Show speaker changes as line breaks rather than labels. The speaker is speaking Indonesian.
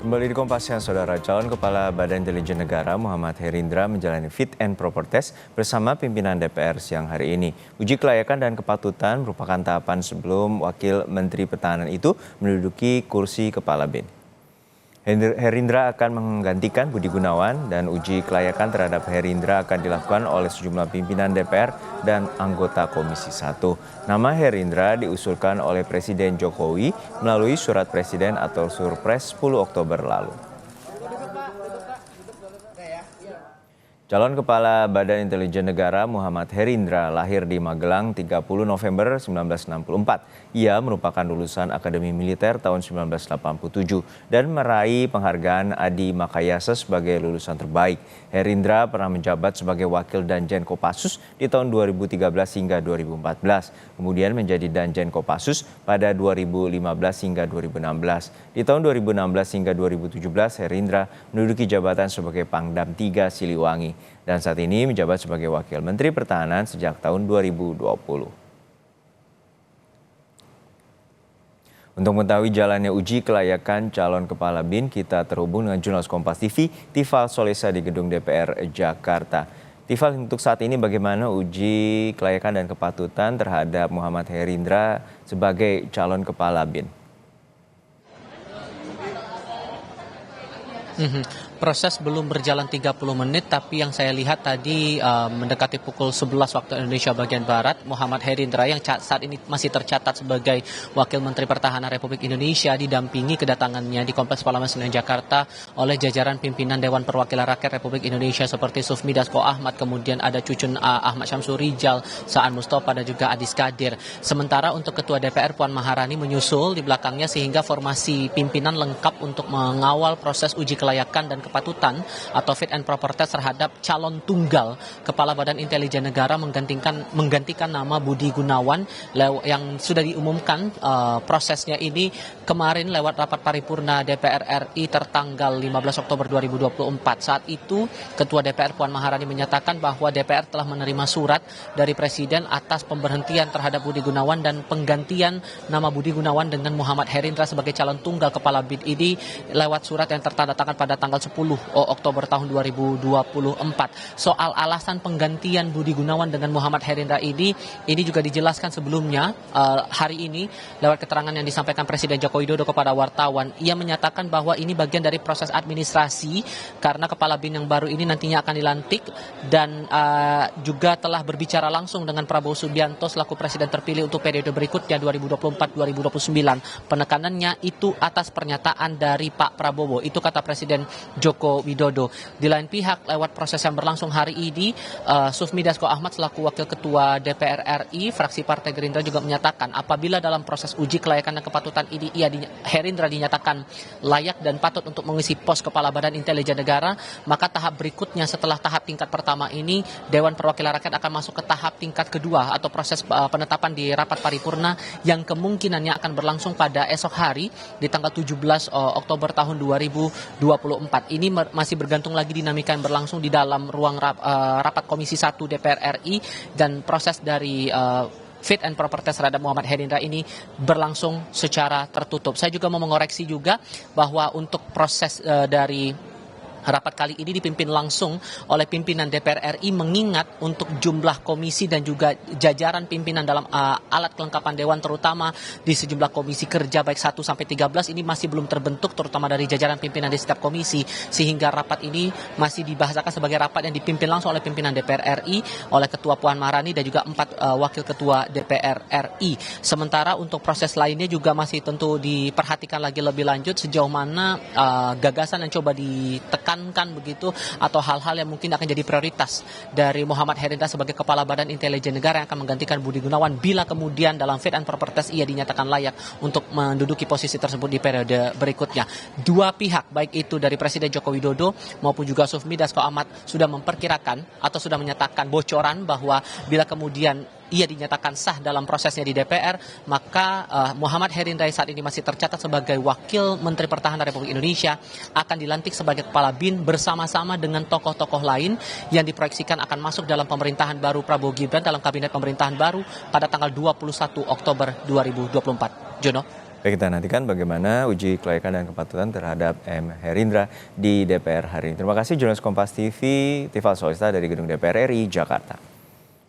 Kembali di Kompas Siang, Saudara. Calon Kepala Badan Intelijen Negara Muhammad Herindra menjalani fit and proper test bersama pimpinan DPR siang hari ini. Uji kelayakan dan kepatutan merupakan tahapan sebelum Wakil Menteri Pertahanan itu menduduki kursi Kepala BIN. Herindra akan menggantikan Budi Gunawan dan uji kelayakan terhadap Herindra akan dilakukan oleh sejumlah pimpinan DPR dan anggota Komisi 1. Nama Herindra diusulkan oleh Presiden Jokowi melalui surat Presiden atau Surpres 10 Oktober lalu. Calon Kepala Badan Intelijen Negara Muhammad Herindra lahir di Magelang 30 November 1964. Ia merupakan lulusan Akademi Militer tahun 1987 dan meraih penghargaan Adi Makayasa sebagai lulusan terbaik. Herindra pernah menjabat sebagai Wakil Danjen Kopassus di tahun 2013 hingga 2014. Kemudian menjadi Danjen Kopassus pada 2015 hingga 2016. Di tahun 2016 hingga 2017, Herindra menduduki jabatan sebagai Pangdam 3 Siliwangi. Dan saat ini menjabat sebagai Wakil Menteri Pertahanan sejak tahun 2020. Untuk mengetahui jalannya uji kelayakan calon Kepala BIN, kita terhubung dengan jurnalis Kompas TV, Tifal Solesa di Gedung DPR Jakarta. Tifal, untuk saat ini bagaimana uji kelayakan dan kepatutan terhadap Muhammad Herindra sebagai calon Kepala BIN?
Proses belum berjalan 30 menit, tapi yang saya lihat tadi mendekati pukul 11 waktu Indonesia bagian Barat, Muhammad Herindra yang saat ini masih tercatat sebagai Wakil Menteri Pertahanan Republik Indonesia didampingi kedatangannya di Kompleks Parlemen Senayan Jakarta oleh jajaran pimpinan Dewan Perwakilan Rakyat Republik Indonesia seperti Sufmi Dasko Ahmad, kemudian ada Cucun Ahmad Syamsul Rijal, Saan Mustafa dan juga Adis Kadir. Sementara untuk Ketua DPR Puan Maharani menyusul di belakangnya sehingga formasi pimpinan lengkap untuk mengawal proses uji kelayakan dan kepatutan atau fit and proper test terhadap calon tunggal Kepala Badan Intelijen Negara menggantikan nama Budi Gunawan yang sudah diumumkan prosesnya ini kemarin lewat rapat paripurna DPR RI tertanggal 15 Oktober 2024. Saat itu Ketua DPR Puan Maharani menyatakan bahwa DPR telah menerima surat dari Presiden atas pemberhentian terhadap Budi Gunawan dan penggantian nama Budi Gunawan dengan Muhammad Herindra sebagai calon tunggal Kepala BIN ini lewat surat yang tertanda tangan pada tanggal 10 Oktober tahun 2024. Soal alasan penggantian Budi Gunawan dengan Muhammad Herindra ini juga dijelaskan sebelumnya hari ini lewat keterangan yang disampaikan Presiden Joko Widodo kepada wartawan. Ia menyatakan bahwa ini bagian dari proses administrasi karena Kepala BIN yang baru ini nantinya akan dilantik dan juga telah berbicara langsung dengan Prabowo Subianto selaku Presiden terpilih untuk periode berikutnya 2024-2029. Penekanannya itu atas pernyataan dari Pak Prabowo. Itu kata Presiden Joko Widodo. Di lain pihak, lewat proses yang berlangsung hari ini, Sufmi Dasko Ahmad selaku Wakil Ketua DPR RI, fraksi Partai Gerindra juga menyatakan apabila dalam proses uji kelayakan dan kepatutan ini Herindra dinyatakan layak dan patut untuk mengisi pos Kepala Badan Intelijen Negara, maka tahap berikutnya setelah tahap tingkat pertama ini, Dewan Perwakilan Rakyat akan masuk ke tahap tingkat kedua atau proses penetapan di rapat paripurna yang kemungkinannya akan berlangsung pada esok hari di tanggal 17 Oktober tahun 2024. Ini masih bergantung lagi dinamika yang berlangsung di dalam ruang rapat Komisi 1 DPR RI dan proses dari fit and proper test terhadap Muhammad Herindra ini berlangsung secara tertutup. Saya juga mau mengoreksi juga bahwa untuk proses dari rapat kali ini dipimpin langsung oleh pimpinan DPR RI mengingat untuk jumlah komisi dan juga jajaran pimpinan dalam alat kelengkapan Dewan terutama di sejumlah komisi kerja baik 1 sampai 13 ini masih belum terbentuk terutama dari jajaran pimpinan di setiap komisi sehingga rapat ini masih dibahasakan sebagai rapat yang dipimpin langsung oleh pimpinan DPR RI oleh Ketua Puan Maharani dan juga 4 Wakil Ketua DPR RI. Sementara untuk proses lainnya juga masih tentu diperhatikan lagi lebih lanjut sejauh mana gagasan yang coba ditekan begitu atau hal-hal yang mungkin akan jadi prioritas dari Muhammad Herindra sebagai Kepala Badan Intelijen Negara yang akan menggantikan Budi Gunawan bila kemudian dalam fit and proper test ia dinyatakan layak untuk menduduki posisi tersebut di periode berikutnya. Dua pihak baik itu dari Presiden Joko Widodo maupun juga Sufmi Dasko Ahmad sudah memperkirakan atau sudah menyatakan bocoran bahwa bila kemudian ia dinyatakan sah dalam prosesnya di DPR, maka Muhammad Herindra saat ini masih tercatat sebagai Wakil Menteri Pertahanan Republik Indonesia akan dilantik sebagai Kepala BIN bersama-sama dengan tokoh-tokoh lain yang diproyeksikan akan masuk dalam pemerintahan baru Prabowo Gibran dalam kabinet pemerintahan baru pada tanggal 21 Oktober 2024. Jono.
Baik, kita nantikan bagaimana uji kelayakan dan kepatutan terhadap M. Herindra di DPR hari ini. Terima kasih jurnalis Kompas TV, Tifal Soesta dari Gedung DPR RI, Jakarta.